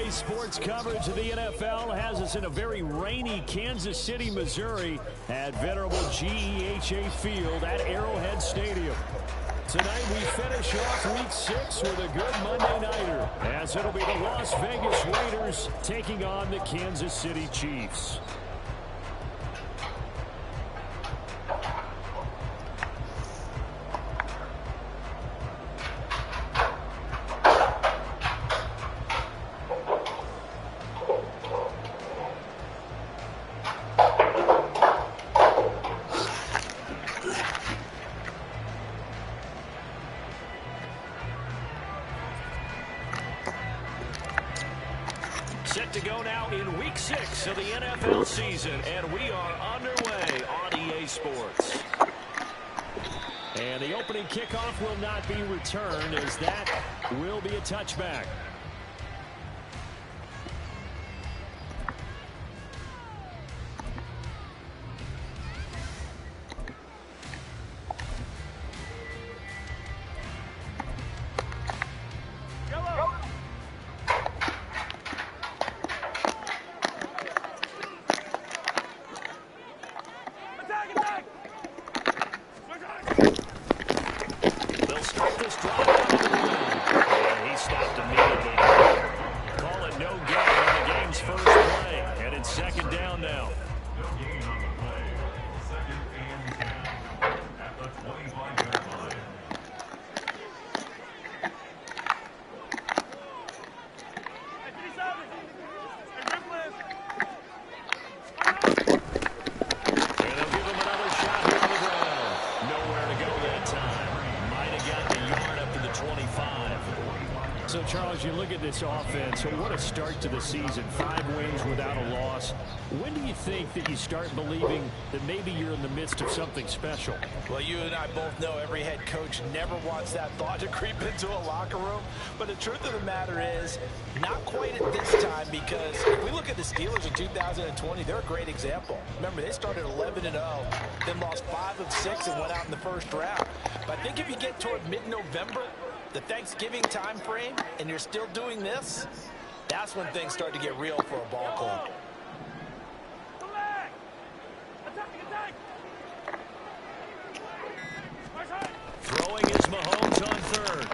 Today's sports coverage of the NFL has us in a very rainy Kansas City, Missouri at venerable GEHA Field at Arrowhead Stadium. Tonight we finish off Week 6 with a good Monday nighter, as it'll be the Las Vegas Raiders taking on the Kansas City Chiefs. Set to go now in Week 6 of the NFL season, and we are underway on EA Sports. And the opening kickoff will not be returned, as that will be a touchback. So, Charles, you look at this offense, so what a start to the season. 5 wins without a loss. When do you think that you start believing that maybe you're in the midst of something special? Well, you and I both know every head coach never wants that thought to creep into a locker room. But the truth of the matter is, not quite at this time, because if we look at the Steelers in 2020, they're a great example. Remember, they started 11-0, then lost 5 of 6 and went out in the first round. But I think if you get toward mid-November, the Thanksgiving time frame, and you're still doing this, that's when things start to get real for a ball club. Throwing is Mahomes on third.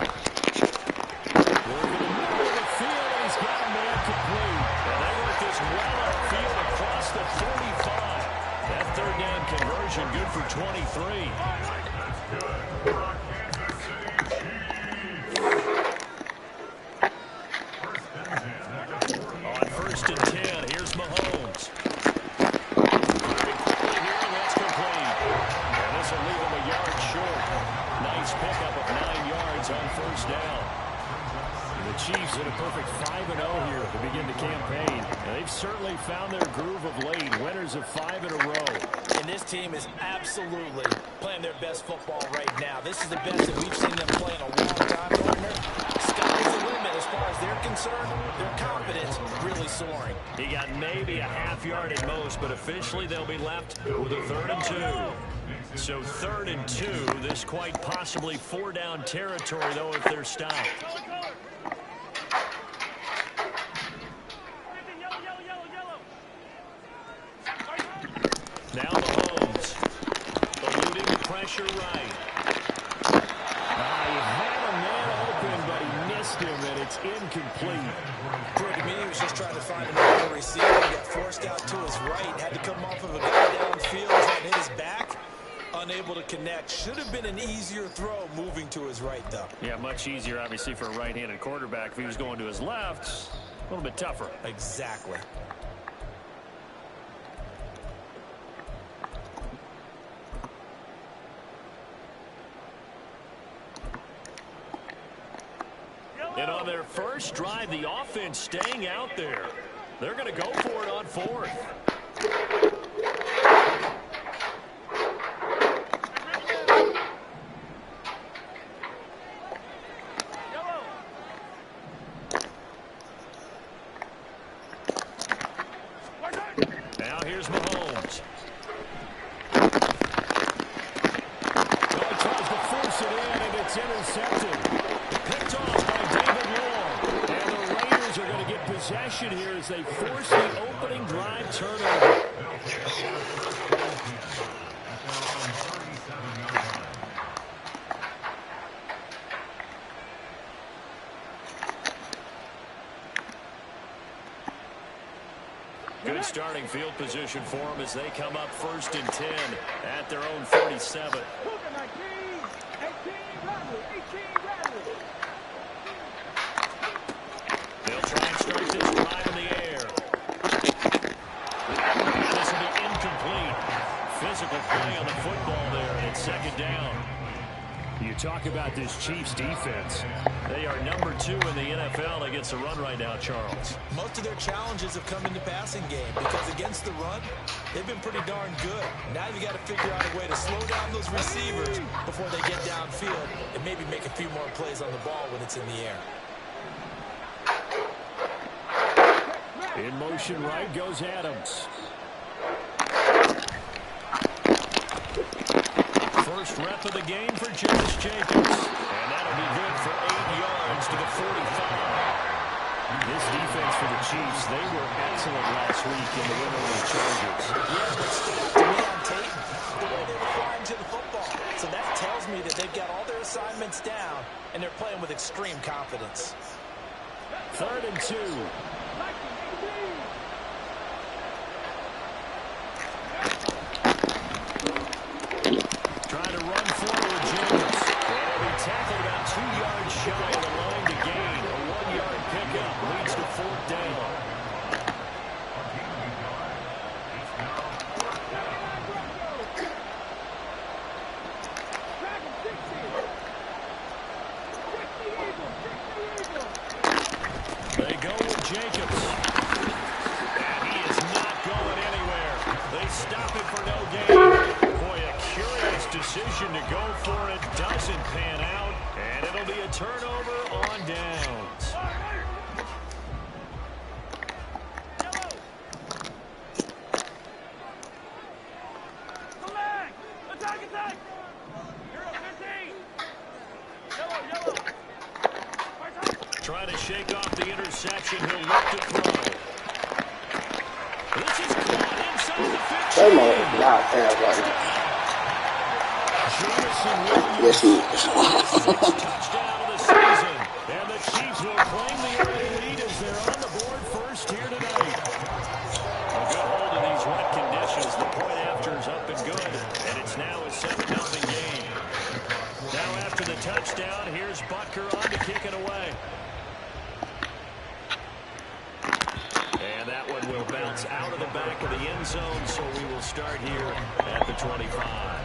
Working the middle of the field, and he's got a man complete. And they work this well upfield across the 45. That third down conversion good for 23. On first and 10, here's Mahomes. Very quickly here, that's complete. And this will leave him a yard short. Nice pickup of 9 yards on first down. And the Chiefs hit a perfect 5-0 here to begin the campaign. And they've certainly found their groove of late, winners of 5 in a row. And this team is absolutely playing their best football right now. This is the best that we've seen them play in a long time, partner. Sky's the limit as far as they're concerned. Their confidence really soaring. He got maybe a half yard at most, but officially they'll be left with a 3rd and 2. So 3rd and 2, this quite possibly 4-down territory, though, if they're stopped. Now Mahomes, eluding the pressure right. He had a man open, but he missed him, and it's incomplete. Appeared to me he was just trying to find another receiver. He got forced out to his right, had to come off of a guy downfield, trying to hit his back. Unable to connect. Should have been an easier throw moving to his right, though. Yeah, much easier, obviously, for a right-handed quarterback. If he was going to his left, a little bit tougher. Exactly. And on their first drive, the offense staying out there. They're going to go for it on 4th. Now here's Mahomes. He tries to force it in, and it's intercepted. Picked off by David Long. And the Raiders are going to get possession possession here as they force the opening drive turnover. Good starting field position for them as they come up 1st and 10 at their own 47. They'll try and start this drive in the air. This will be incomplete. Physical play on the football there, and it's 2nd down. You talk about this Chiefs defense. They are number 2 in the NFL against the run right now, Charles. Most of their challenges have come in the passing game because against the run, they've been pretty darn good. Now you got to figure out a way to slow down those receivers before they get downfield and maybe make a few more plays on the ball when it's in the air. In motion right goes Adams. First rep of the game for Josh Jacobs. And that'll be good for 8 yards to the 45. This defense for the Chiefs, they were excellent last week in the win over the Chargers. Yeah, what stood out to me on tape, the way they were flying to the football. So that tells me that they've got all their assignments down, and they're playing with extreme confidence. 3rd and 2. Trying to run forward, Jacobs. And he tackled about 2 yards shy of the line to gain. A 1-yard pickup leads to 4th down. They go with Jacobs. And he is not going anywhere. They stop him for no gain. Boy, a curious decision to go for it. Doesn't pan out. And it'll be a turnover on downs. Trying to shake off the interception. He'll look to throw. This is caught inside the 15. That motherfucker not pass right now. Yes, he is. Touchdown of the season. And the Chiefs will claim the early lead as they're on the board first here tonight. A good hold in these wet conditions. The point after is up and good. And it's now a 7-0 game. Now after the touchdown, here's Butker on to kick it away. And that one will bounce out of the back of the end zone, so we will start here at the 25.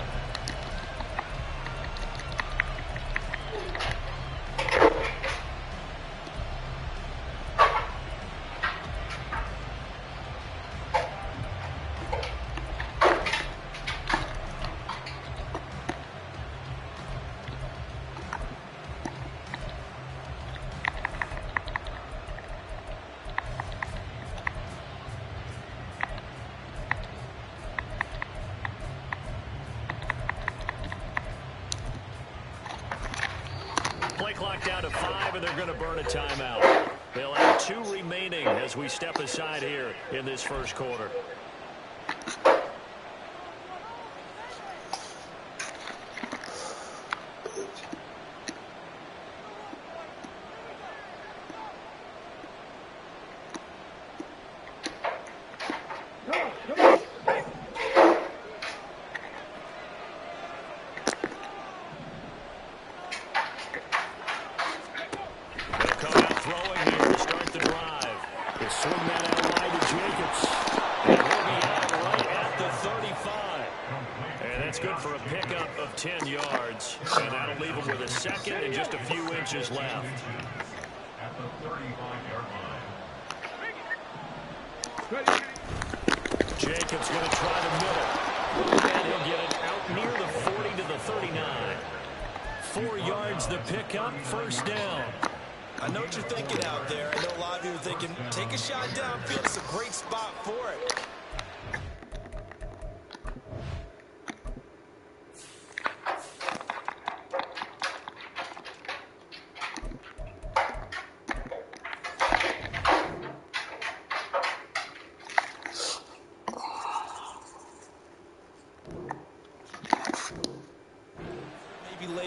Play clock down to 5, and they're going to burn a timeout. They'll have 2 remaining as we step aside here in this first quarter. of 10 yards, and that'll leave him with a second and just a few inches left. At the 35-yard line. Jacobs going to try the middle, and he'll get it out near the 40 to the 39. 4 yards the pickup, first down. I know what you're thinking out there. I know a lot of you are thinking, take a shot downfield. It's a great spot for it.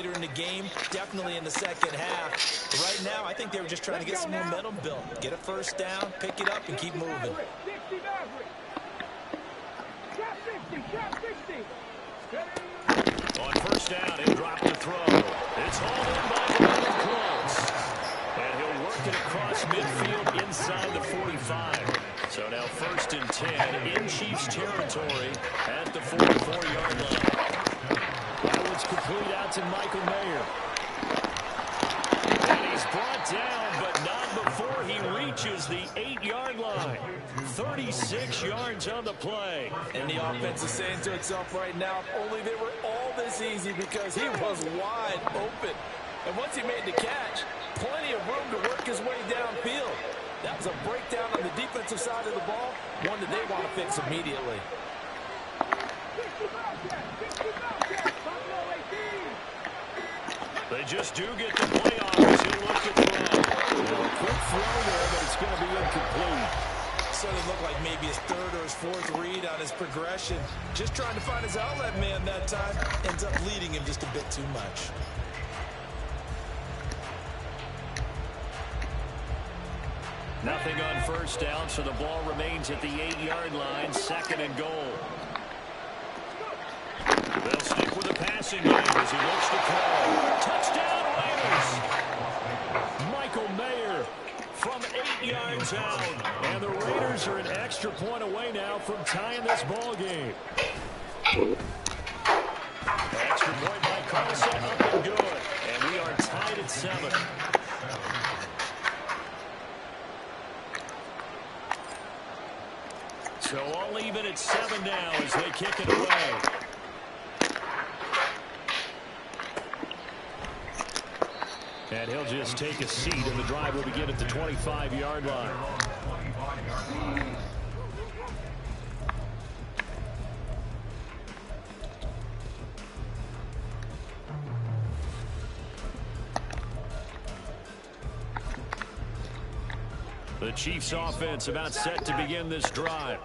later in the game, definitely in the second half. But right now, I think they were just trying to get some momentum built. Get a first down, pick it up, and keep moving. On first down, he'll drop the throw. It's hauled in by Brandon Close. And he'll work it across midfield inside the 45. So now 1st and 10 in Chiefs territory at the 44-yard line. That one's complete out to Michael Mayer. And he's brought down, but not before he reaches the 8-yard line. 36 yards on the play. And the offense is saying to itself right now, if only they were all this easy, because he was wide open. And once he made the catch, plenty of room to work his way downfield. That was a breakdown on the defensive side of the ball, one that they want to fix immediately. They just do get the play off as he'll look to throw. A quick throw there, but it's going to be incomplete. So it looked like maybe his 3rd or his 4th read on his progression. Just trying to find his outlet man that time. Ends up leading him just a bit too much. Nothing on first down, so the ball remains at the 8-yard line, 2nd and goal. They'll stick with the passing game as he looks to throw. Touchdown, Raiders! Michael Mayer from 8 yards out. And the Raiders are an extra point away now from tying this ball game. Extra point by Carlson, up and good. And we are tied at 7. So all even at 7 now as they kick it away. And he'll just take a seat, and the drive will begin at the 25-yard line. The Chiefs offense about set to begin this drive.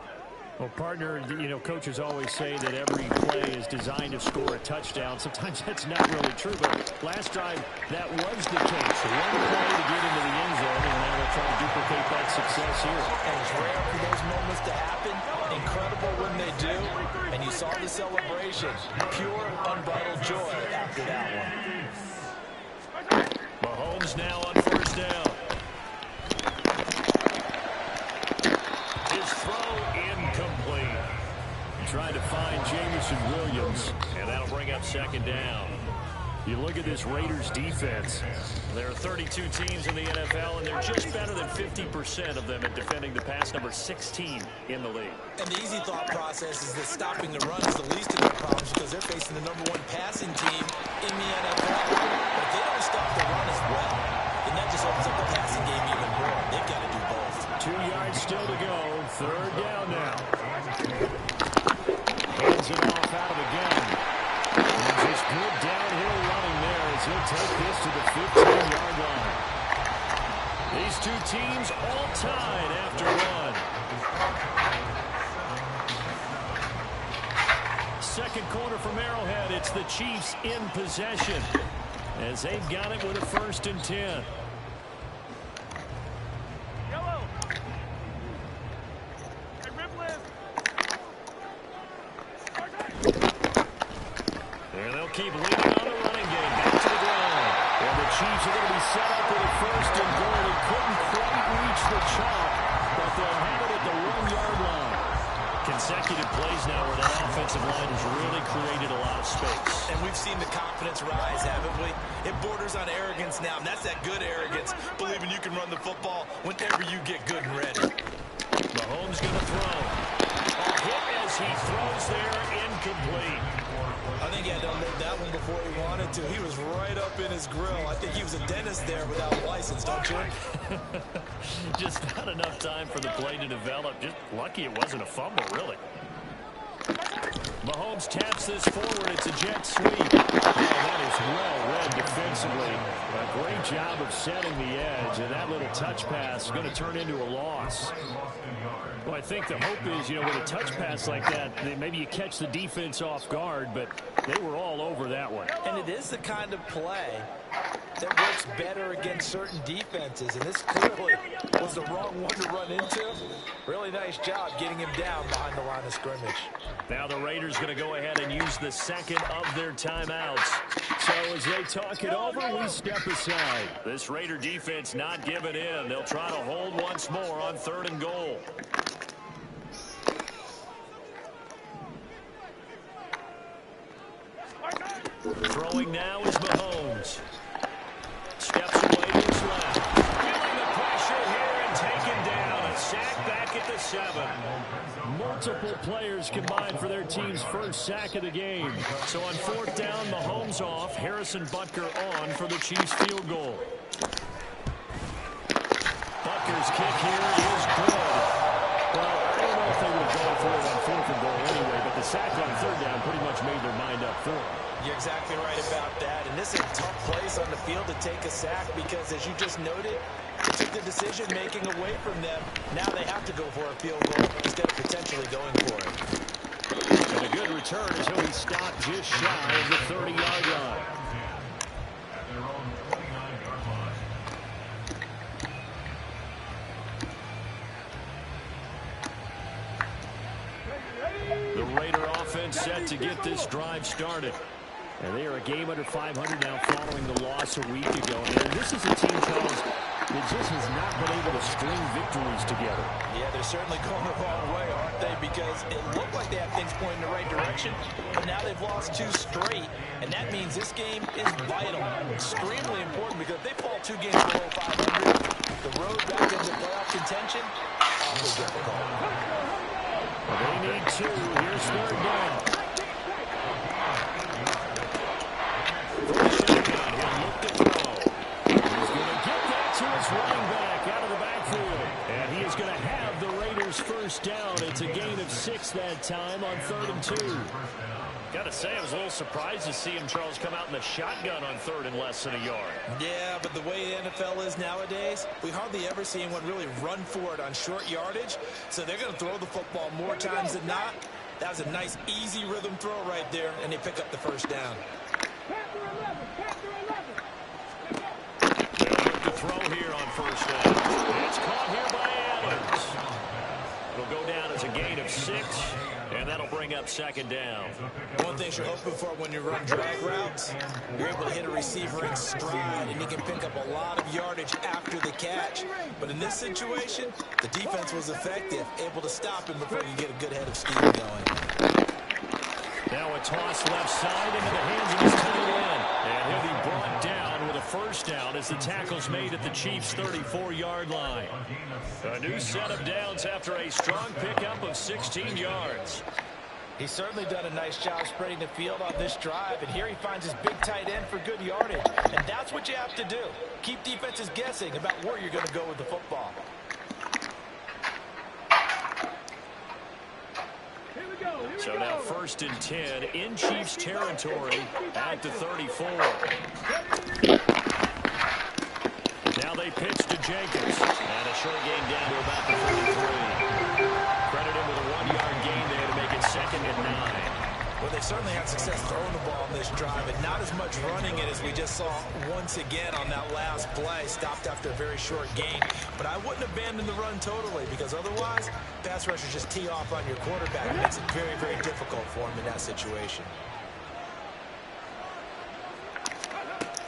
Well, partner, you know, coaches always say that every play is designed to score a touchdown. Sometimes that's not really true, but last drive, that was the case. One play to get into the end zone, and now they're trying to duplicate that success here. And it's rare for those moments to happen. Incredible when they do. And you saw the celebration. Pure, unbridled joy after that one. Mahomes now on first down. His throw incomplete. Trying to find Jameson Williams, and that'll bring up 2nd down. You look at this Raiders defense. There are 32 teams in the NFL, and they're just better than 50% of them at defending the pass, number 16 in the league. And the easy thought process is that stopping the run is the least of their problems because they're facing the #1 passing team in the NFL. But if they don't stop the run as well, then that just opens up the passing game even more. They've got to do both. 2 yards still to go. 3rd down now. Hands it off out of the gun. And just good downhill running there as he'll take this to the 15-yard line. These two teams all tied after one. Second quarter from Arrowhead. It's the Chiefs in possession as they've got it with a 1st and 10. And they'll keep leading on the running game. Back to the ground. And the Chiefs are going to be set up with a 1st and goal. They couldn't quite reach the chalk, but they'll have it at the 1-yard line. Consecutive plays now where that offensive line has really created a lot of space. And we've seen the confidence rise, haven't we? It borders on arrogance now, and that's that good arrogance, believing you can run the football whenever you get good and ready. Mahomes going to throw. A hit as he throws there, incomplete. I think he had to unload that one before he wanted to. He was right up in his grill. I think he was a dentist there without a license, don't you? Just not enough time for the play to develop. Just lucky it wasn't a fumble, really. Mahomes taps this forward. It's a jet sweep. Oh, that is well read defensively. A great job of setting the edge, and that little touch pass is going to turn into a loss. Well, I think the hope is, with a touch pass like that, maybe you catch the defense off guard, but they were all over that one. And it is the kind of play that works better against certain defenses, and this clearly was the wrong one to run into. Really nice job getting him down behind the line of scrimmage. Now the Raiders going to go ahead and use the second of their timeouts. So as they talk it over, we step aside. This Raider defense not giving in. They'll try to hold once more on 3rd and goal. Throwing now is Mahomes. Steps away to his left. Feeling the pressure here and taken down. A sack back at the 7. Multiple players combined for their team's first sack of the game. So on 4th down, Mahomes off. Harrison Butker on for the Chiefs field goal. Butker's kick here is good. Well, I don't know if they would have gone for it on 4th and goal anyway, but the sack on 3rd down pretty much made their mind up for it. You're exactly right about that. And this is a tough place on the field to take a sack because, as you just noted, it took the decision-making away from them. Now they have to go for a field goal instead of potentially going for it. And a good return as he'll be stopped just shy of the 30-yard line. At their own 29-yard line. The Raider offense set to get this drive started. And they are a game under 500 now following the loss a week ago. And this is a team, Charles, that just has not been able to string victories together. Yeah, they're certainly going the wrong way, aren't they? Because it looked like they have things pointing in the right direction, but now they've lost 2 straight, and that means this game is vital, extremely important, because if they fall 2 games below 500, the road back into playoff contention, awfully difficult. Well, they need 2. Here's 3rd down. Running back out of the backfield. And he is going to have the Raiders first down. It's a gain of 6 that time on 3rd and 2. Got to say, I was a little surprised to see him, Charles, come out in the shotgun on 3rd and less than a yard. Yeah, but the way the NFL is nowadays, we hardly ever see anyone really run for it on short yardage. So they're going to throw the football more times than not. That was a nice, easy rhythm throw right there, and they pick up the first down. Throw here on 1st down. It's caught here by Adams. It'll go down as a gain of 6, and that'll bring up 2nd down. One thing you're hoping for when you run drag routes, you're able to hit a receiver in stride, and he can pick up a lot of yardage after the catch. But in this situation, the defense was effective, able to stop him before you get a good head of steam going. Now a toss left side into the hands of his tight end. And he'll be brought down with a first down as the tackle's made at the Chiefs' 34-yard line. A new set of downs after a strong pickup of 16 yards. He's certainly done a nice job spreading the field on this drive, and here he finds his big tight end for good yardage. And that's what you have to do. Keep defenses guessing about where you're going to go with the football. So now 1st and 10 in Chiefs territory at the 34. Now they pitch to Jenkins. And a short gain down to about the 33. Credit him with a 1-yard gain there to make it 2nd and 9. Well, they certainly had success throwing the ball on this drive, and not as much running it as we just saw once again on that last play. Stopped after a very short gain. But I wouldn't abandon the run totally, because otherwise, pass rushers just tee off on your quarterback. It makes it very, very difficult for him in that situation.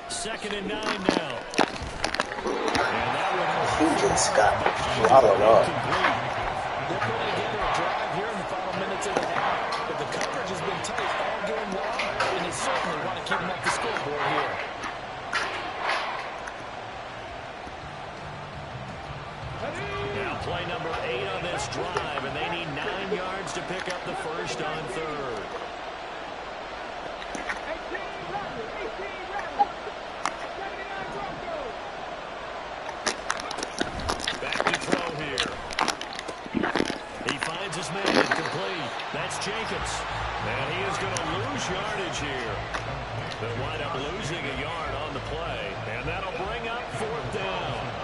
2nd and 9 now. And that He one just got swallowed up. They're putting together a drive here in the final minutes of the half, but the coverage has been tight all game long, and they certainly want to keep them off the scoreboard here. Now play number 8 on this drive, and they need 9 yards to pick up the first on 3rd. Back to throw here. He finds his man incomplete. That's Jacobs. And he is going to lose yardage here. They'll wind up losing a yard on the play. And that'll bring up 4th down.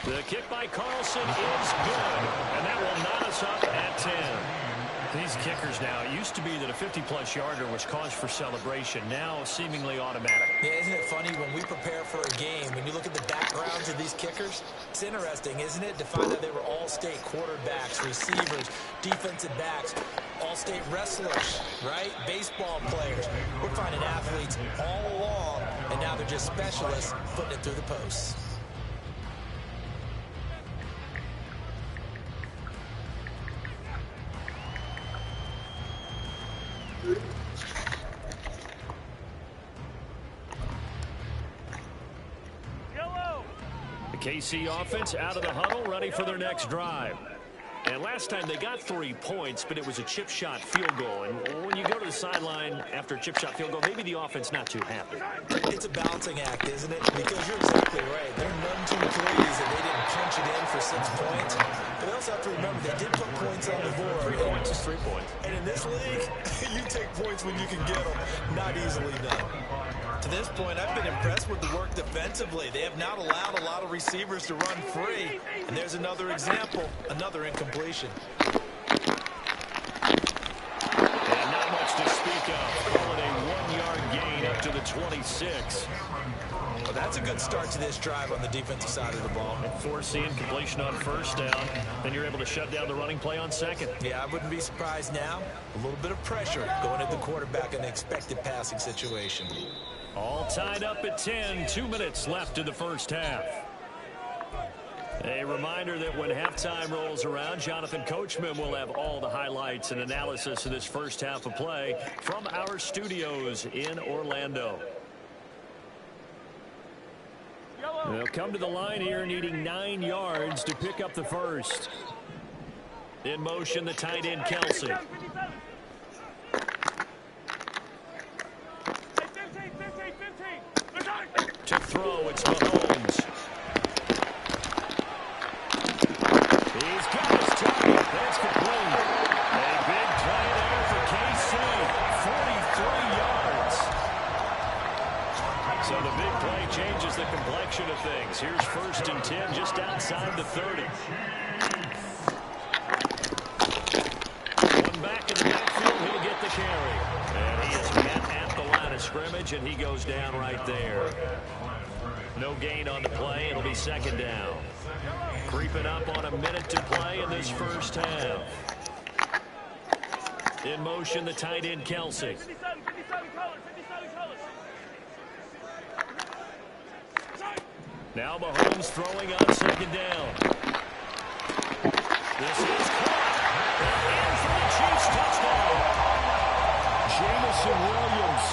The kick by Carlson is good. And that will knot us up at 10. These kickers now, it used to be that a 50-plus yarder was cause for celebration. Now seemingly automatic. Yeah, isn't it funny when we prepare for a game, when you look at the backgrounds of these kickers, it's interesting, isn't it, to find out they were all-state quarterbacks, receivers, defensive backs, all-state wrestlers, right? Baseball players. We're finding athletes all along, and now they're just specialists putting it through the posts. KC offense out of the huddle, ready for their next drive. And last time they got 3 points, but it was a chip shot field goal. And when you go to the sideline after a chip shot field goal, maybe the offense not too happy. It's a balancing act, isn't it? Because you're exactly right. They're none too pleased that they didn't punch it in for 6 points. But they also have to remember they did put points on the board. 3 points is 3 points. And in this league, you take points when you can get them. Not easily done. To this point, I've been impressed with the work defensively. They have not allowed a lot of receivers to run free. And there's another example, another incompletion. And not much to speak of. Call it a 1-yard gain up to the 26. Well, that's a good start to this drive on the defensive side of the ball. And forcing completion on 1st down. Then you're able to shut down the running play on 2nd. Yeah, I wouldn't be surprised now. A little bit of pressure going at the quarterback in the expected passing situation. All tied up at 10. 2 minutes left in the first half. A reminder that when halftime rolls around, Jonathan Coachman will have all the highlights and analysis of this first half of play from our studios in Orlando. They'll come to the line here needing 9 yards to pick up the first. In motion, the tight end, Kelsey. To throw, it's Mahomes. He's got his target. That's complete. A big play there for KC. 43 yards. So the big play changes the complexion of things. Here's 1st and 10 just outside the 30. One back in the backfield. He'll get the carry. And he is met at the line of scrimmage, and he goes down right there. No gain on the play. It'll be 2nd down. Creeping up on a minute to play in this first half. In motion, the tight end, Kelsey. Now Mahomes throwing on 2nd down. This is caught. And for the Chiefs touchdown. Jameson Williams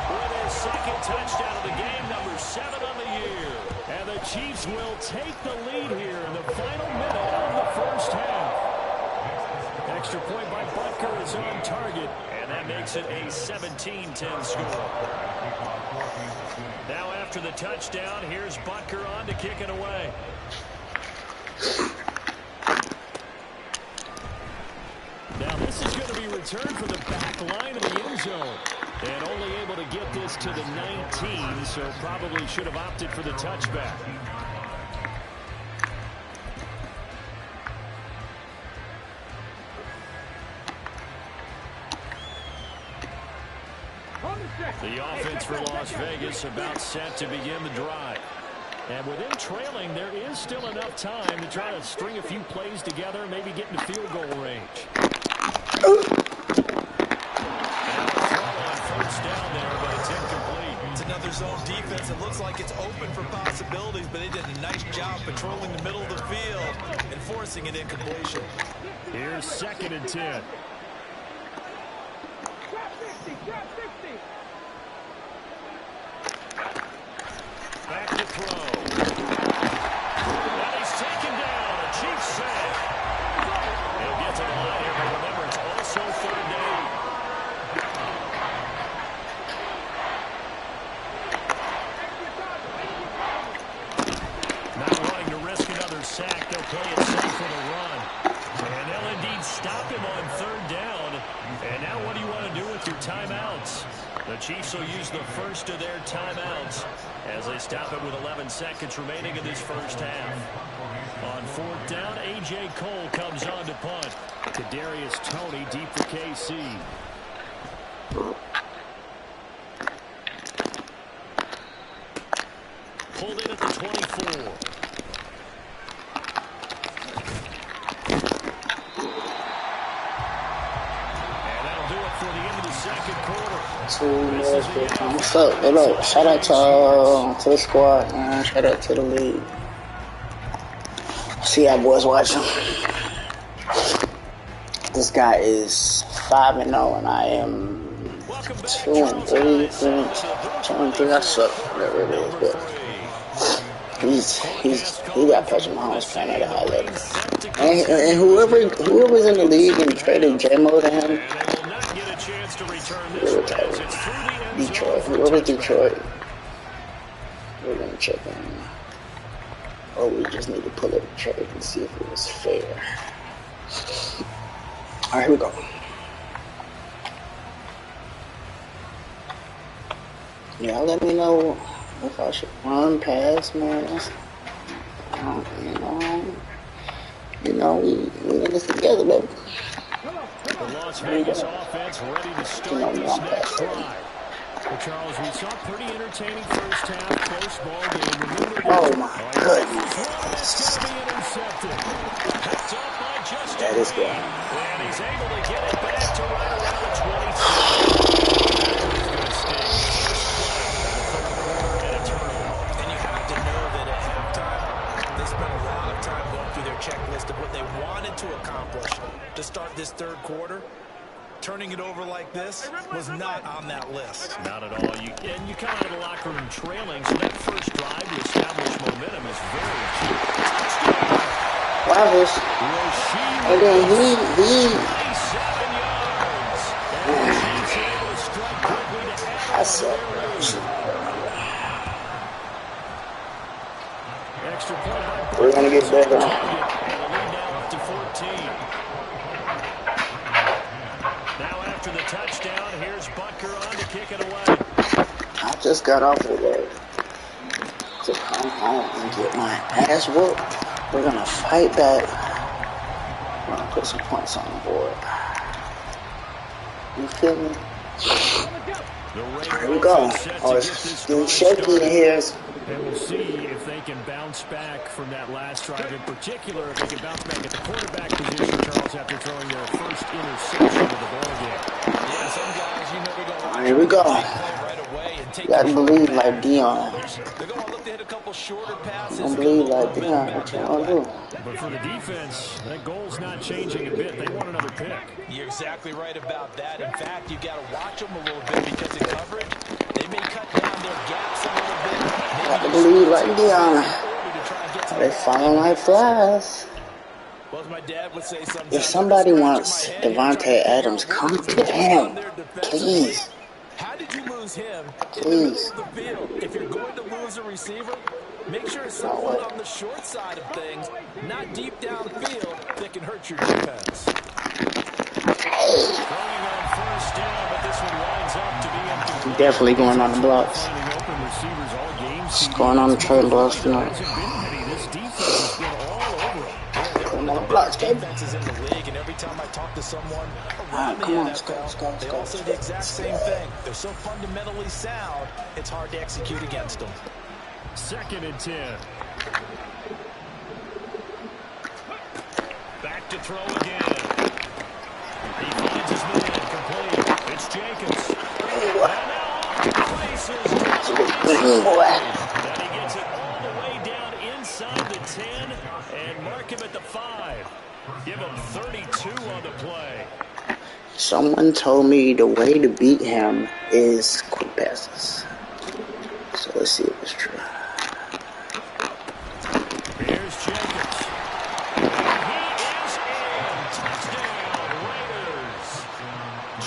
with his 2nd touchdown of the game, number 7 on the year. And the Chiefs will take the lead here in the final minute of the first half. Extra point by Butker is on target, and that makes it a 17-10 score. Now after the touchdown, here's Butker on to kick it away. Now this is going to be returned for the back line of the end zone. And only able to get this to the 19, so probably should have opted for the touchback. The offense for Las Vegas about set to begin the drive. And with them trailing, there is still enough time to try to string a few plays together, maybe get into field goal range. Down there, but it's incomplete. It's another zone defense. It looks like it's open for possibilities, but they did a nice job patrolling the middle of the field and forcing an incompletion. Here's 2nd and 10. Back to throw. And he's taken down. A Chiefs sack. He'll get to the line here, but remember, it's also 3rd down. what do you want to do with your timeouts? The Chiefs will use the first of their timeouts as they stop it with 11 seconds remaining in this first half. On fourth down, A.J. Cole comes on to punt. Kadarius Toney deep for KC. Pulled in at the 24. What's up? Hey, look, shout out to the squad, man. Shout out to the league. See y'all boys watching. This guy is 5-0, and I am 2-3. 2-3. I suck, whatever it is, but he got Patrick Mahomes playing at a high level. And whoever's in the league and traded J-Mo to him. Detroit. Whoever Detroit. We're gonna check on him. Or we just need to pull up the trade and see if it was fair. Alright, here we go. Y'all let me know if I should run past, man. We in this together, baby. The Las Vegas offense ready to start this next drive. Well, Charles, we saw pretty entertaining first half, close ball game. Remember, oh my goodness. That is good. And he's able to get it back to right around the 26. And you have to know that at halftime, they spent a lot of time going through their checklist of what they wanted to accomplish to start this third quarter. Turning it over like this was not on that list. Not at all. You come out of the locker room trailing, so that first drive to establish momentum is very key. Wow, and then he 27 yards. I suck. Extra point by We're gonna get better. And the lead now up to 14. To the touchdown, here's Butker on to kick it away. I just got off of work to come home and get my ass whooped. We're gonna fight back. We're gonna put some points on the board. You feel me? Here we go. Oh, it's getting shaky in here. And we'll see if they can bounce back from that last drive. In particular, if they can bounce back at the quarterback position, Charles, after throwing their first interception of the ball game. Yeah, some guys, you know, they're going Here we go. right away and take You gotta believe like Dion. They're going to look to hit a couple shorter passes. Don't believe like Dion. What you wanna do? But for the defense, that goal's not changing a bit. They want another pick. You're exactly right about that. In fact, you've got to watch them a little bit because in coverage, they may cut down their gaps a little bit. Got to believe like Dion. They falling like flies. Well, as my dad would say sometimes, If somebody wants Devontae Adams, come get him, please. How did you lose him? Please. In the middle of the field? If you're going to lose a receiver, make sure it's someone on the short side of things, not deep downfield, that can hurt your defense. Throwing on first down, but this one winds up to be incomplete. Definitely going on the blocks. It's going on the trade blocks tonight. This defense has been all over them. Going on the blocks, baby. Defenses in the league, and every time I talk to someone around the come on, NFL, they all say the exact same thing. They're so fundamentally sound, it's hard to execute against them. 2nd and 10. Back to throw again. He finds his man complete. It's Jacobs. And now places and he gets it all the way down inside the 10 and mark him at the 5. Give him 32 on the play. Someone told me the way to beat him is quick passes. So let's see if it's true. Here's Jacobs. And he is in. Touchdown, Raiders.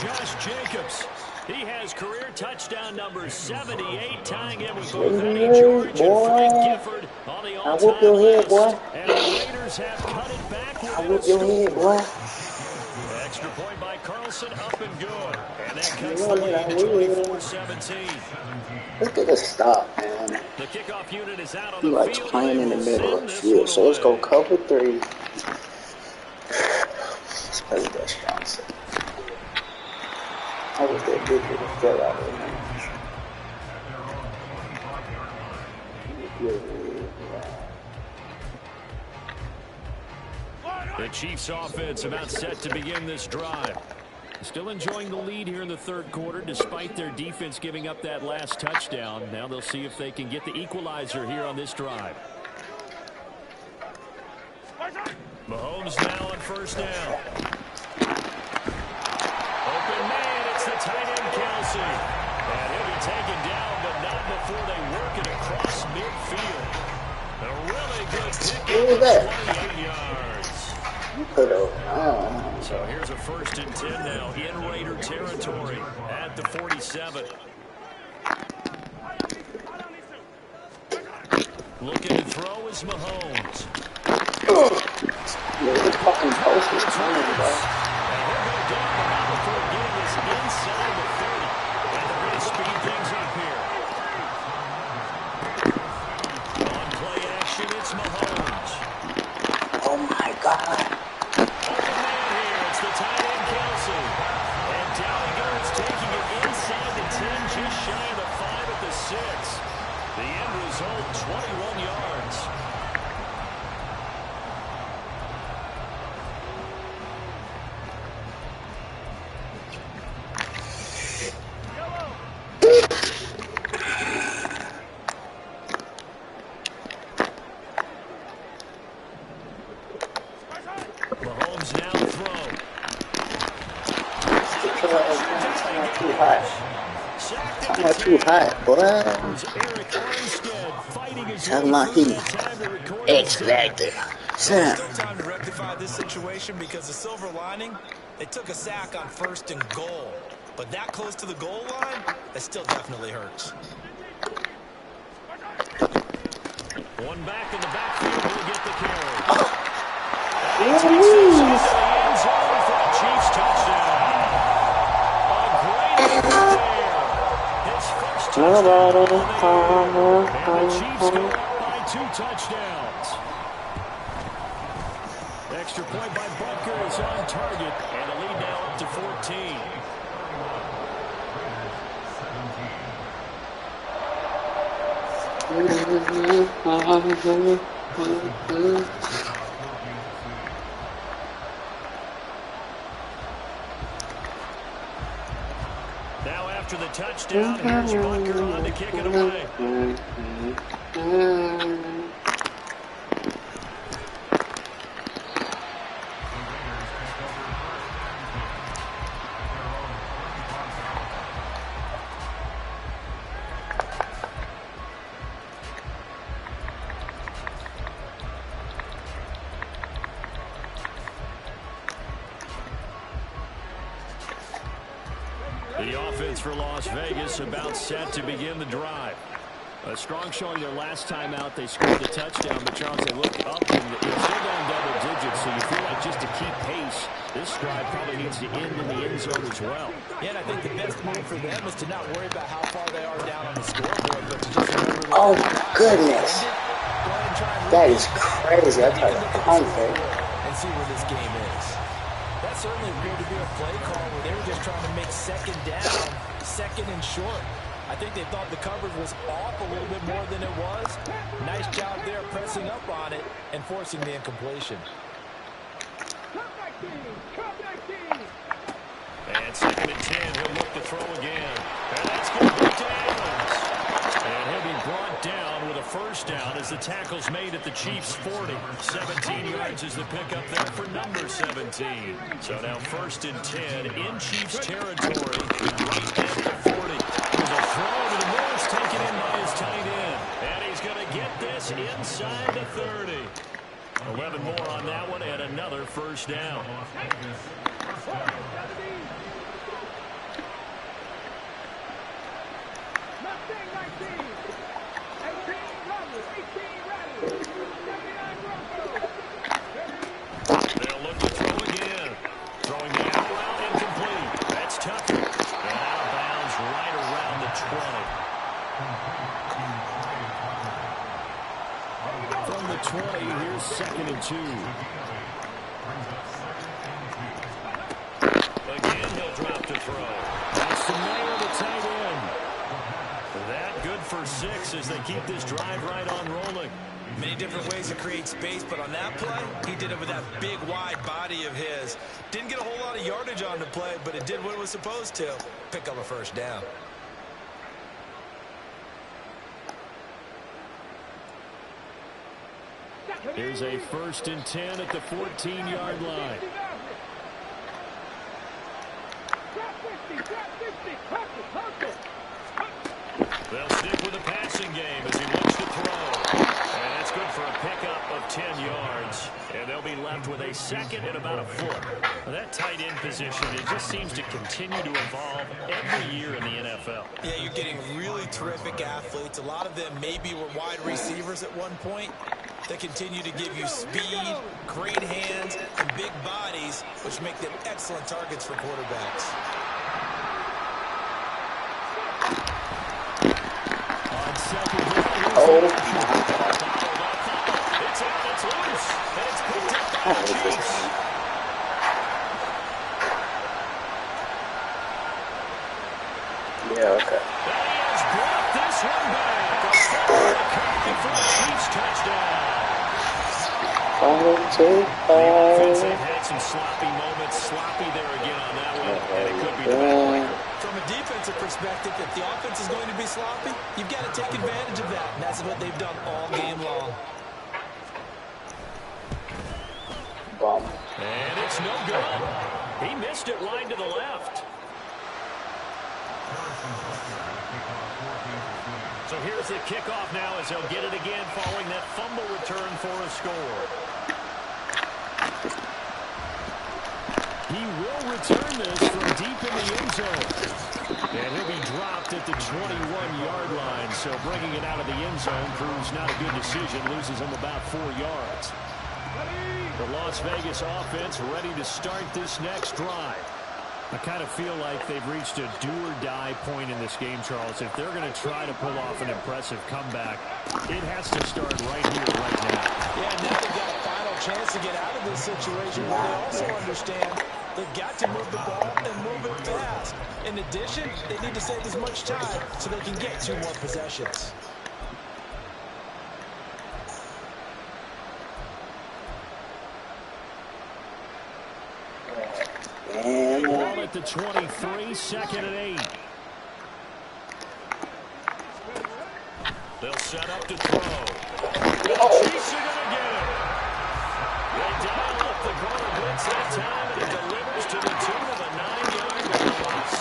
Josh Jacobs. He has career touchdown number 78, tying him with both Eddie George and Frank Gifford on the all-time list. whoop your head, boy. And the Raiders have cut it back with I whoop your head, boy. Extra point by Carlson, up and good. And that cuts the lead to 24-17. Let's get a stop, man. The kickoff unit is out on He the likes field. playing in the They will middle send of the this field. one So let's go away. cover 3. Let's play with that strong side. I was that big with the fill out of it, man. The Chiefs offense about set to begin this drive. Still enjoying the lead here in the third quarter despite their defense giving up that last touchdown. Now they'll see if they can get the equalizer here on this drive. Mahomes now on first down. Open man, it's the tight end Kelsey. And he'll be taken down, but not before they work it across midfield. A really good pick of 28 yards. So here's a 1st and 10 now in Raider territory at the 47. Looking to throw is Mahomes. The fucking post is coming, bro. And he'll go down, but not before getting this inside the 30. And they're going to speed things up here. On play action, it's Mahomes. Oh my God. Open man here, it's the tight end Kelsey. And down he goes, taking it inside the 10, just shy of the 5 at the 6. The end result, 21 yards. Mahomes now to throw. Too hot. I'm not too hot, boy. Talking about heat. X Factor. Still time to rectify this situation because the silver lining, they took a sack on 1st and goal. But that close to the goal line, that still definitely hurts. One back in the backfield will get the carry. And takes this into the end zone for a Chiefs touchdown. A great effort there. His first touchdown of the year. And the Chiefs go up by 2 touchdowns. Extra point by Butker is on target. And the lead now up to 14. Now after the touchdown, here's Butker on to kick it away. The offense for Las Vegas about set to begin the drive. A strong showing their last time out. They scored the touchdown, but Charles, they look up and they're still going double digits, so you feel like just to keep pace, this drive probably needs to end in the end zone as well. Yeah, and I think the best move for them is to not worry about how far they are down on the scoreboard, but to just remember that. Oh my goodness. That is crazy. I tried to punt there. And see where this game is. That certainly appeared to be a play call where they were just trying to make 2nd down, 2nd and short. I think they thought the coverage was off a little bit more than it was. Nice job there pressing up on it and forcing the incompletion. And 2nd and 10, he'll look to throw again. And that's going to to Evans. And he'll be brought down with a 1st down as the tackle's made at the Chiefs' 40. 17 yards is the pickup there for number 17. So now 1st and 10 in Chiefs territory, right at the 40. There's a throw to the Morris taken in by his tight end. And he's going to get this inside the 30. 11 more on that one and another 1st down. They'll look to throw again. Throwing the out 20. From the 20, here's 2nd and 2. Again, he'll drop to throw. That's the nail to tight end. That good for 6 as they keep this drive right on rolling. Many different ways to create space, but on that play, he did it with that big, wide body of his. Didn't get a whole lot of yardage on the play, but it did what it was supposed to. Pick up a first down. Here's a 1st and 10 at the 14-yard line. They'll stick with the passing game as he looks to throw. And that's good for a pickup of 10 yards. And they'll be left with a 2nd and about a foot. Well, that tight end position, it just seems to continue to evolve every year in the NFL. Yeah, you're getting really terrific athletes. A lot of them maybe were wide receivers at one point. They continue to give you speed, great hands, and big bodies, which make them excellent targets for quarterbacks. On 2nd down, it's out, it's loose, and it's picked up by the Chiefs. Yeah, okay. And he has brought this one back. A fumble recovery for the Chiefs touchdown. The offense have had some sloppy moments. Sloppy there again on that one, and it could be the back. From a defensive perspective, if the offense is going to be sloppy, you've got to take advantage of that, and that's what they've done all game long. And it's no good. He missed it wide to the left. So here's the kickoff now as they'll get it again following that fumble return for a score. He will return this from deep in the end zone. And he'll be dropped at the 21-yard line. So bringing it out of the end zone proves not a good decision. Loses him about 4 yards. The Las Vegas offense ready to start this next drive. I kind of feel like they've reached a do-or-die point in this game, Charles. If they're going to try to pull off an impressive comeback, it has to start right here, right now. Yeah, now they've got a final chance to get out of this situation where they also understand they've got to move the ball and move it fast. In addition, they need to save as much time so they can get 2 more possessions. Ball at the 23, 2nd and 8. They'll set up to throw. The Chiefs are going to get it. They dial up the corner blitz that time, and it delivers to the tune of a 9-yard loss.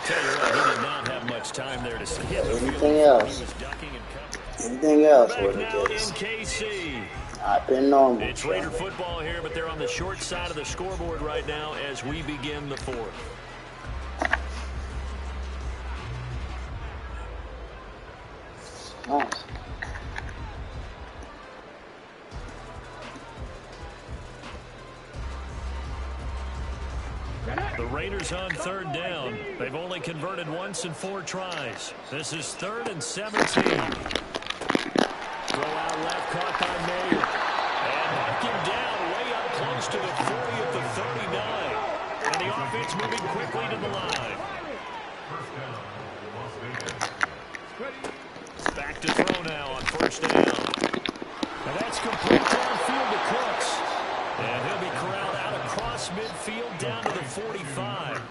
Tell you what, he did not have much time there to hit the field. Anything else? He was ducking and covering. Anything else Back would now have in just KC. not been normal. It's Raider football here, but they're on the short side of the scoreboard right now as we begin the 4th. Nice. The Raiders on 3rd down. They've only converted once in 4 tries. This is 3rd and 17. Throw out left, caught by Mayer. And knock him down way up close to the 40 at the 39. And the offense moving quickly to the line. Back to throw now on 1st down. And that's complete downfield to Cooks. And he'll be corralled out across midfield down to the 45.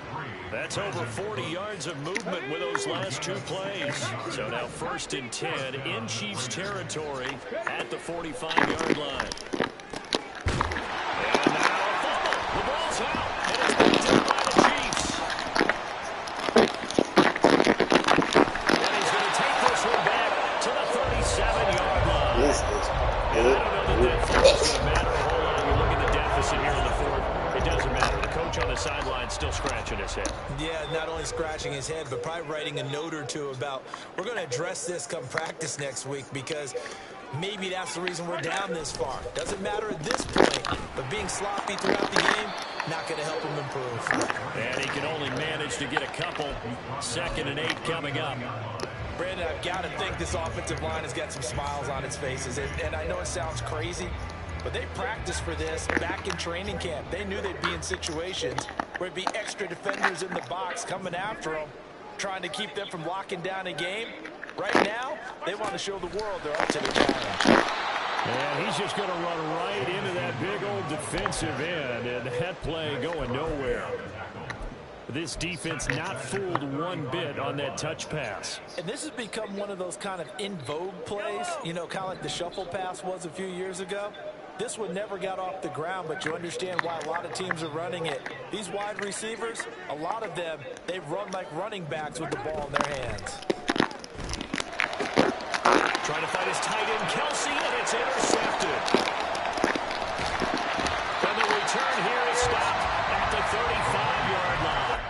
That's over 40 yards of movement with those last 2 plays. So now 1st and 10 in Chiefs territory at the 45-yard line. And now a fumble. The ball's out, and it's picked up by the Chiefs. And he's going to take this one back to the 37-yard line. This is And I don't know that fumble is going to matter a whole lot. You look at the deficit here in the 4th. It doesn't matter. The coach on the sideline still scratching his head. Yeah, not only scratching his head, but probably writing a note or 2 about we're going to address this come practice next week because maybe that's the reason we're down this far. Doesn't matter at this point. But being sloppy throughout the game, not going to help him improve. And he can only manage to get a couple. 2nd and 8 coming up. Brandon, I've got to think this offensive line has got some smiles on its faces. And I know it sounds crazy, but they practiced for this back in training camp. They knew they'd be in situations where it'd be extra defenders in the box coming after them, trying to keep them from locking down a game. Right now, they want to show the world they're up to the challenge. And he's just going to run right into that big old defensive end, and that play going nowhere. This defense not fooled one bit on that touch pass. And this has become one of those kind of in vogue plays, you know, kind of like the shuffle pass was a few years ago. This one never got off the ground, but you understand why a lot of teams are running it. These wide receivers, a lot of them, they run like running backs with the ball in their hands. Trying to fight his tight end, Kelsey, and it's intercepted. And the return here is stopped at the 35-yard line.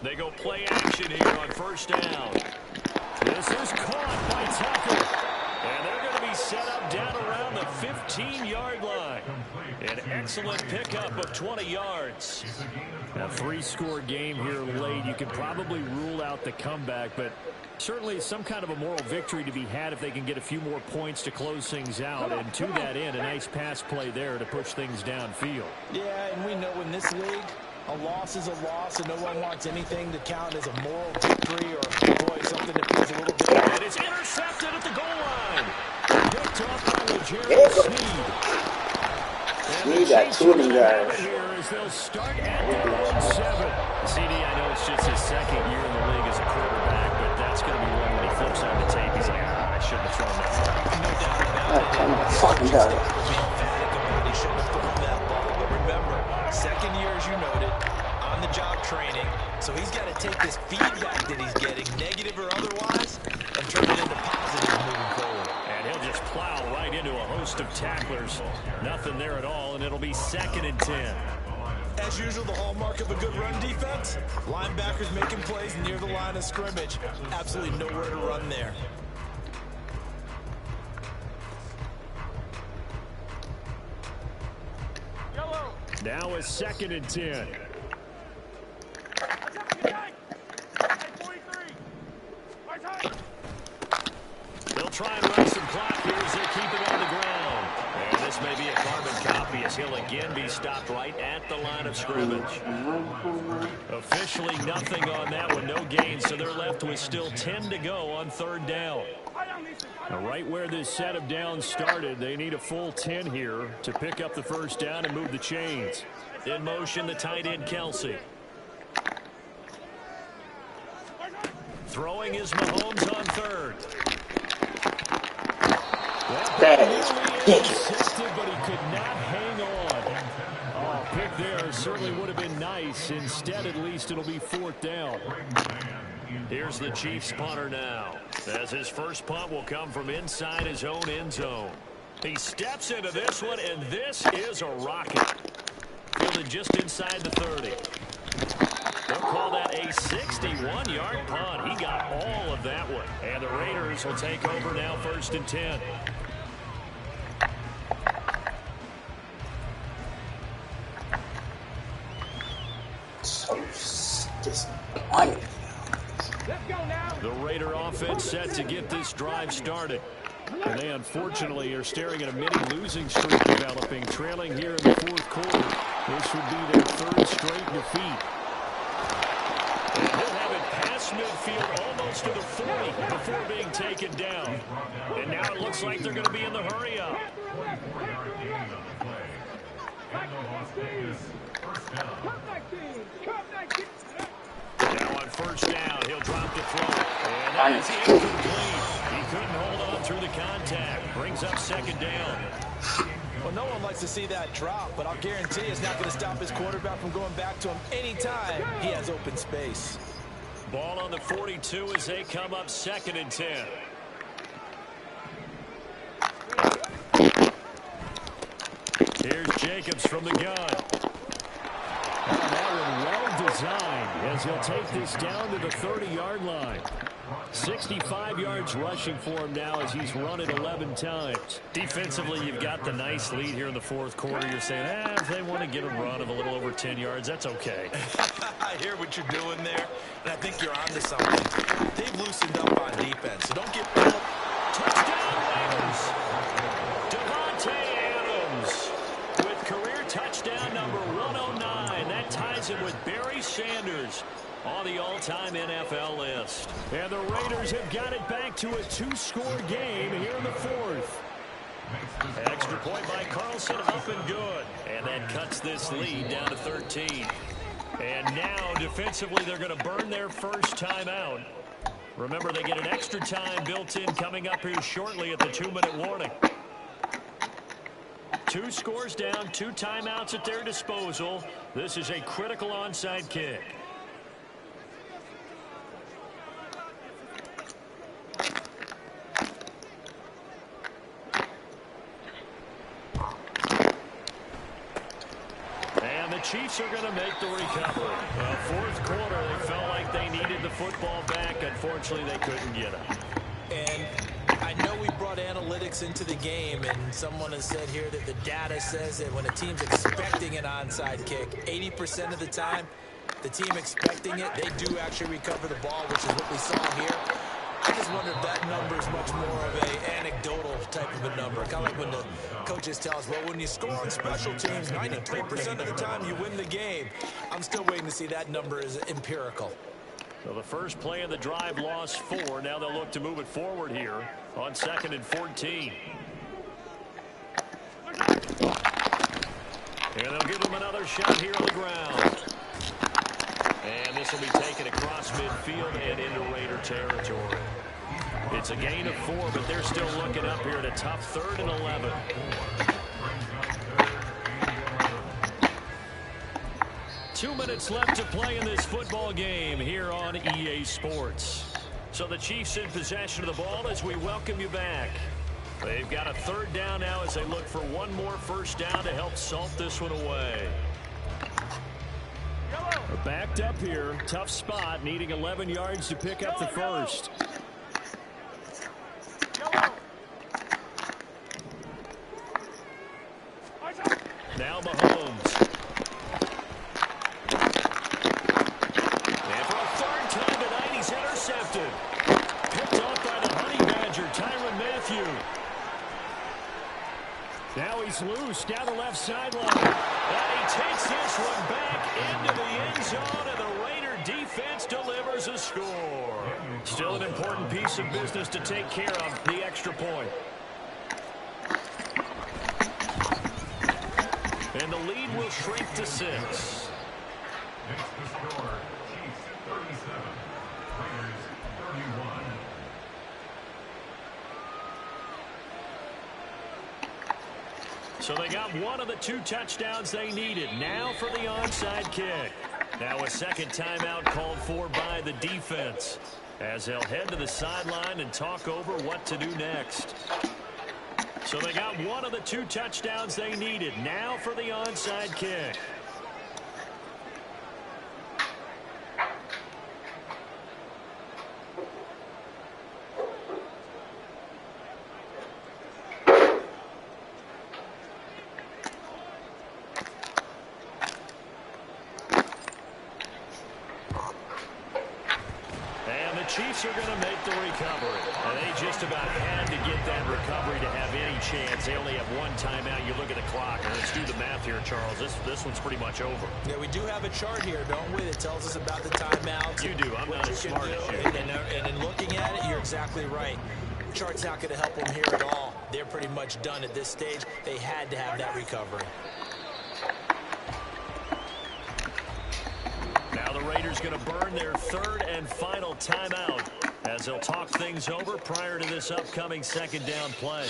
They go play action here on 1st down. This is caught by Tucker. And they're going to be set up down around the 15-yard line. An excellent pickup of 20 yards. A 3-score game here late. You can probably rule out the comeback, but certainly some kind of a moral victory to be had if they can get a few more points to close things out. And to that end, a nice pass play there to push things downfield. Yeah, and we know in this league, a loss is a loss, and no one wants anything to count as a moral victory or, boy, something that feels a little bit. And it's intercepted at the goal line. Picked off by L'Jarius Sneed. Sneed got 2 of them guys. Here as they'll start at their own 7. CD, I know it's just his 2nd year in the league as a quarterback, but that's going to be one when he flips on the tape. He's like, I shouldn't have thrown that ball. No doubt about it. Fucking dog. He shouldn't have thrown that ball. But remember, 2nd year, as you noted, on the job training. So he's got to take this feedback that he's getting, negative or otherwise, and turn it into positive moving forward. And he'll just plow right into a host of tacklers. Nothing there at all, and it'll be 2nd and 10. As usual, the hallmark of a good run defense, linebackers making plays near the line of scrimmage. Absolutely nowhere to run there. Now is 2nd and 10. They'll try and run some clock here as they keep it on the ground. And this may be a carbon copy as he'll again be stopped right at the line of scrimmage. Officially nothing on that one, no gain, so they're left with still 10 to go on 3rd down. Now, right where this set of downs started, they need a full 10 here to pick up the 1st down and move the chains. In motion, the tight end, Kelsey. Throwing is Mahomes on 3rd. That is ridiculous. But he could not hang on. Oh, pick there certainly would have been nice. Instead, at least, it'll be 4th down. Here's the Chiefs punter now, as his first punt will come from inside his own end zone. He steps into this one, and this is a rocket. Fielded just inside the 30. They'll call that a 61-yard punt. He got all of that one. And the Raiders will take over now, 1st and 10. So disappointing. The Raider offense set to get this drive started. And they unfortunately are staring at a mini losing streak developing, trailing here in the 4th quarter. This would be their 3rd straight defeat. And he'll have it past midfield almost to the 40 before being taken down. And now it looks like they're going to be in the hurry-up. Now on 1st down, he'll drop to throw. And that is incomplete. He couldn't hold on through the contact. Brings up 2nd down. Well, no one likes to see that drop, but I'll guarantee it's not going to stop his quarterback from going back to him anytime he has open space. Ball on the 42 as they come up 2nd and 10. Here's Jacobs from the gun. That one well designed as he'll take this down to the 30-yard line. 65 yards rushing for him now as he's run it 11 times. Defensively, you've got the nice lead here in the 4th quarter. You're saying, if they want to get a run of a little over 10 yards, that's okay. I hear what you're doing there, and I think you're onto something. They've loosened up on defense, so don't get... Touchdown, Raiders! Davante Adams with career touchdown number 109. That ties him with Barry Sanders on the all-time NFL list. And the Raiders have got it back to a 2-score game here in the 4th. Extra point by Carlson, up and good. And that cuts this lead down to 13. And now, defensively, they're going to burn their first timeout. Remember, they get an extra time built in coming up here shortly at the 2-minute warning. 2 scores down, 2 timeouts at their disposal. This is a critical onside kick. Chiefs are going to make the recovery. Well, 4th quarter, they felt like they needed the football back. Unfortunately, they couldn't get it. And I know we brought analytics into the game, and someone has said here that the data says that when a team's expecting an onside kick, 80% of the time, the team expecting it, they do actually recover the ball, which is what we saw here. I just wonder if that number is much more of an anecdotal type of a number. Kind of like when the coaches tell us, well, when you score on special teams, 93% of the time you win the game. I'm still waiting to see that number is empirical. So the first play of the drive lost 4. Now they'll look to move it forward here on 2nd and 14. And they'll give them another shot here on the ground. And this will be taken across midfield and into Raider territory. It's a gain of 4, but they're still looking up here at a tough 3rd and 11. Two minutes left to play in this football game here on EA Sports. So the Chiefs in possession of the ball as we welcome you back. They've got a 3rd down now as they look for one more first down to help salt this one away. They're backed up here. Tough spot, needing 11 yards to pick up the first. Now Mahomes. And for a 3rd time tonight, he's intercepted. Picked off by the Honey Badger, Tyrann Mathieu. Now he's loose down the left sideline. And he takes this one back into the end zone, and the Raider defense delivers a score. Still an important piece of business to take care of, the extra point. And the lead will shrink to 6. Makes the score Chiefs 37, Raiders 31. So they got one of the 2 touchdowns they needed. Now for the onside kick. Now a 2nd timeout called for by the defense, as they'll head to the sideline and talk over what to do next. So they got one of the 2 touchdowns they needed. Now for the onside kick. Chiefs are going to make the recovery. And they just about had to get that recovery to have any chance. They only have one timeout. You look at the clock, and let's do the math here, Charles. This one's pretty much over. Yeah, we do have a chart here, don't we, that tells us about the timeouts. You do. I'm not as smart as you. And in looking at it, you're exactly right. Chart's not going to help them here at all. They're pretty much done at this stage. They had to have that recovery. Now the Raiders going to burn their third and final timeout as they'll talk things over prior to this upcoming second down play.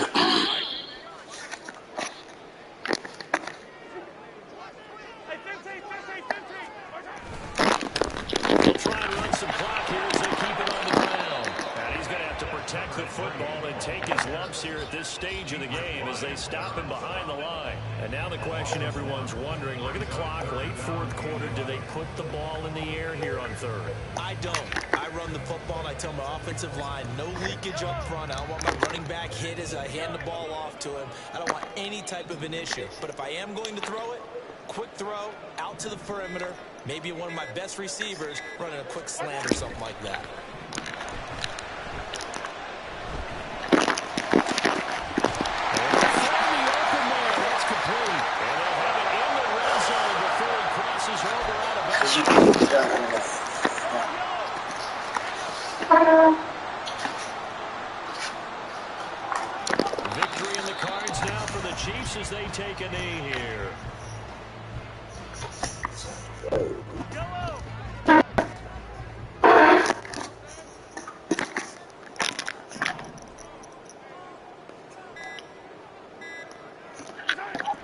He'll try and run some clock here as they keep it on the ground. And he's going to have to protect the football and take his lumps here at this stage of the game as they stop him behind the line. And now the question everyone's wondering, look at the clock, late fourth quarter, do they put the ball in the air here on third? I don't. I run the football and I tell my offensive line, no leakage up front. I don't want my running back hit as I hand the ball off to him. I don't want any type of an issue. But if I am going to throw it, quick throw, out to the perimeter, maybe one of my best receivers running a quick slant or something like that. Victory in the cards now for the Chiefs as they take a knee here.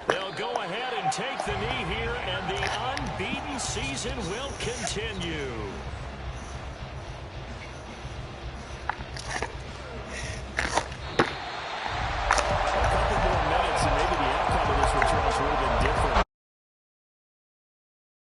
They'll go ahead and take the knee here, and the unbeaten season will continue.